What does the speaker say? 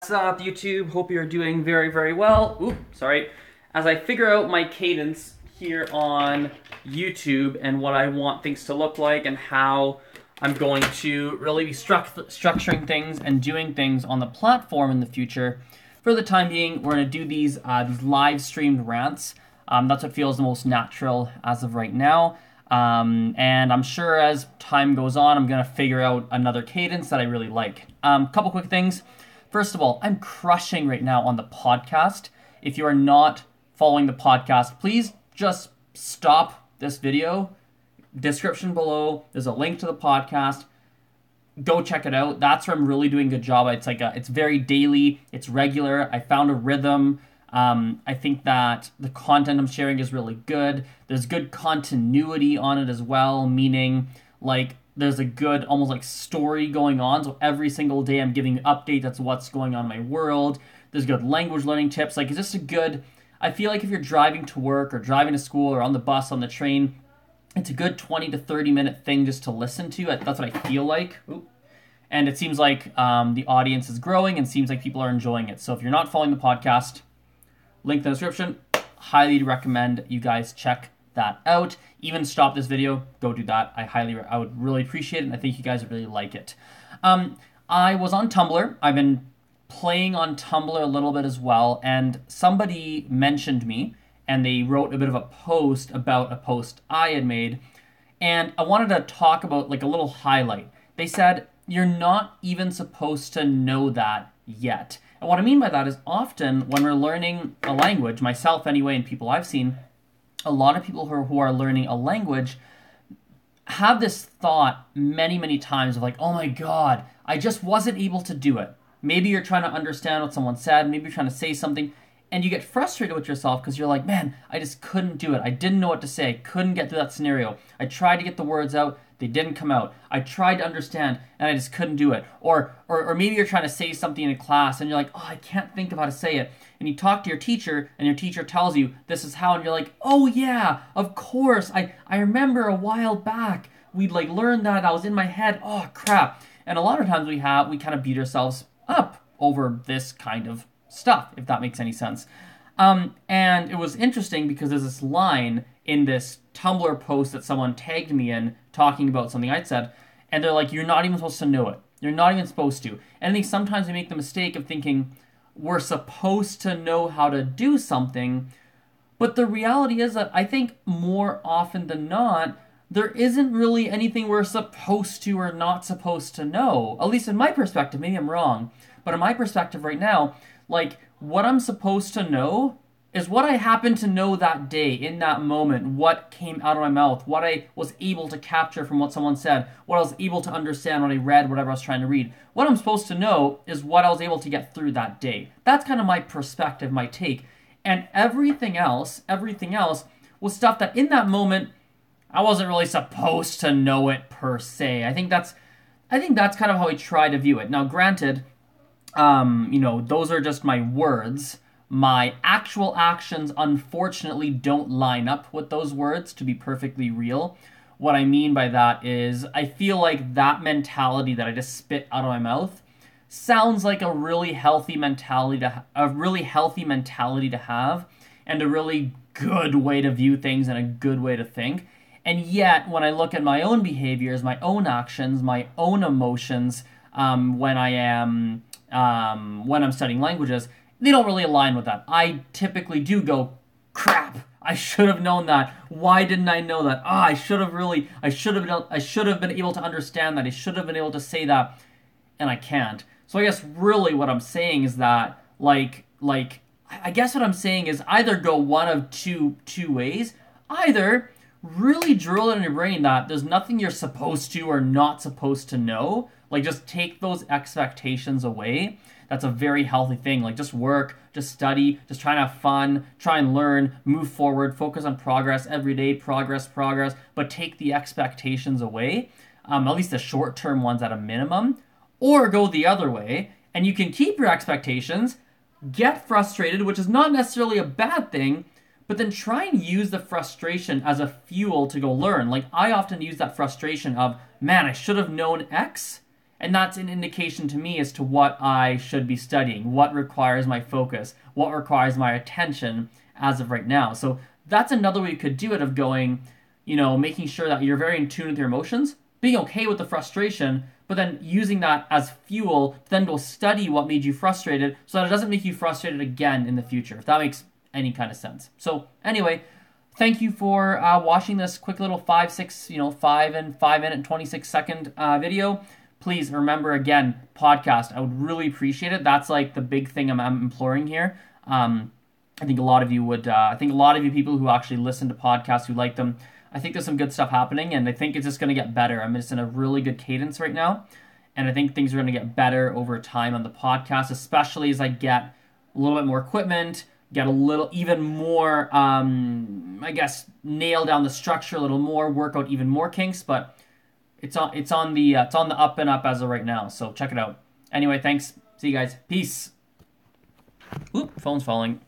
What's up, YouTube? Hope you're doing very, very well. Ooh, sorry. As I figure out my cadence here on YouTube and what I want things to look like and how I'm going to really be structuring things and doing things on the platform in the future. For the time being, we're going to do these live streamed rants. That's what feels the most natural as of right now. And I'm sure as time goes on, I'm going to figure out another cadence that I really like. Couple quick things. First of all, I'm crushing right now on the podcast. If you are not following the podcast, please just stop this video. Description below, there's a link to the podcast. Go check it out. That's where I'm really doing a good job. It's very daily. It's regular. I found a rhythm. I think that the content I'm sharing is really good. There's good continuity on it as well, meaning like there's a good almost like story going on. So every single day I'm giving updates. That's what's going on in my world. There's good language learning tips. Like it's just a good, I feel like if you're driving to work or driving to school or on the bus, on the train, it's a good 20 to 30 minute thing just to listen to. That's what I feel like. Ooh. And it seems like the audience is growing and seems like people are enjoying it. So if you're not following the podcast, link in the description. Highly recommend you guys check that out. Even stop this video, go do that. I would really appreciate it, and I think you guys would really like it. I was on Tumblr. I've been playing on Tumblr a little bit as well, and somebody mentioned me, and they wrote a bit of a post about a post I had made, and I wanted to talk about like a little highlight. They said, you're not even supposed to know that yet. And what I mean by that is often when we're learning a language, myself anyway, and people I've seen, a lot of people who are learning a language have this thought many, many times of like, oh my God, I just wasn't able to do it. Maybe you're trying to understand what someone said, maybe you're trying to say something, and you get frustrated with yourself because you're like, man, I just couldn't do it. I didn't know what to say. I couldn't get through that scenario. I tried to get the words out. They didn't come out. I tried to understand and I just couldn't do it. Or maybe you're trying to say something in a class and you're like, oh, I can't think of how to say it. And you talk to your teacher and your teacher tells you this is how, and you're like, oh yeah, of course. I remember a while back we'd like learned that. I was in my head. Oh crap. And a lot of times we kind of beat ourselves up over this kind of stuff, if that makes any sense. And it was interesting because there's this line in this Tumblr post that someone tagged me in talking about something I'd said, and they're like, you're not even supposed to know it. You're not even supposed to. And I think sometimes we make the mistake of thinking we're supposed to know how to do something, but the reality is that I think more often than not, there isn't really anything we're supposed to or not supposed to know. At least in my perspective, maybe I'm wrong, but in my perspective right now, like what I'm supposed to know is what I happened to know that day, in that moment, what came out of my mouth, what I was able to capture from what someone said, what I was able to understand when I read whatever I was trying to read. What I'm supposed to know is what I was able to get through that day. That's kind of my perspective, my take. And everything else was stuff that in that moment, I wasn't really supposed to know it per se. I think that's kind of how I try to view it. Now, granted, those are just my words. My actual actions, unfortunately, don't line up with those words, to be perfectly real. What I mean by that is I feel like that mentality that I just spit out of my mouth sounds like a really healthy mentality to have, and a really good way to view things and a good way to think. And yet, when I look at my own behaviors, my own actions, my own emotions, when I'm studying languages, they don't really align with that. I typically do go, crap, I should have known that. Why didn't I know that? I should have been able to understand that. I should have been able to say that, and I can't. So I guess really what I'm saying is that, I guess what I'm saying is either go one of two ways. Either really drill it in your brain that there's nothing you're supposed to or not supposed to know. Like, just take those expectations away. That's a very healthy thing. Like, just work, just study, just try and have fun, try and learn, move forward, focus on progress every day, progress, but take the expectations away, at least the short-term ones at a minimum, or go the other way, and you can keep your expectations, get frustrated, which is not necessarily a bad thing, but then try and use the frustration as a fuel to go learn. Like, I often use that frustration of, man, I should have known X, And that's an indication to me as to what I should be studying, what requires my focus, what requires my attention as of right now. So that's another way you could do it, of going, making sure that you're very in tune with your emotions, being okay with the frustration, but then using that as fuel to then go study what made you frustrated so that it doesn't make you frustrated again in the future, if that makes any kind of sense. So anyway, thank you for watching this quick little 5 minute and 26-second video. Please remember, again, podcast. I would really appreciate it. That's like the big thing I'm imploring here. I think a lot of you would. I think a lot of you people who actually listen to podcasts, who like them, I think there's some good stuff happening, and I think it's just going to get better. I'm just in a really good cadence right now, and I think things are going to get better over time on the podcast, especially as I get a little bit more equipment, get a little even more, nail down the structure a little more, work out even more kinks, but it's on the up and up as of right now. So check it out. Anyway, thanks. See you guys. Peace. Oop, phone's falling.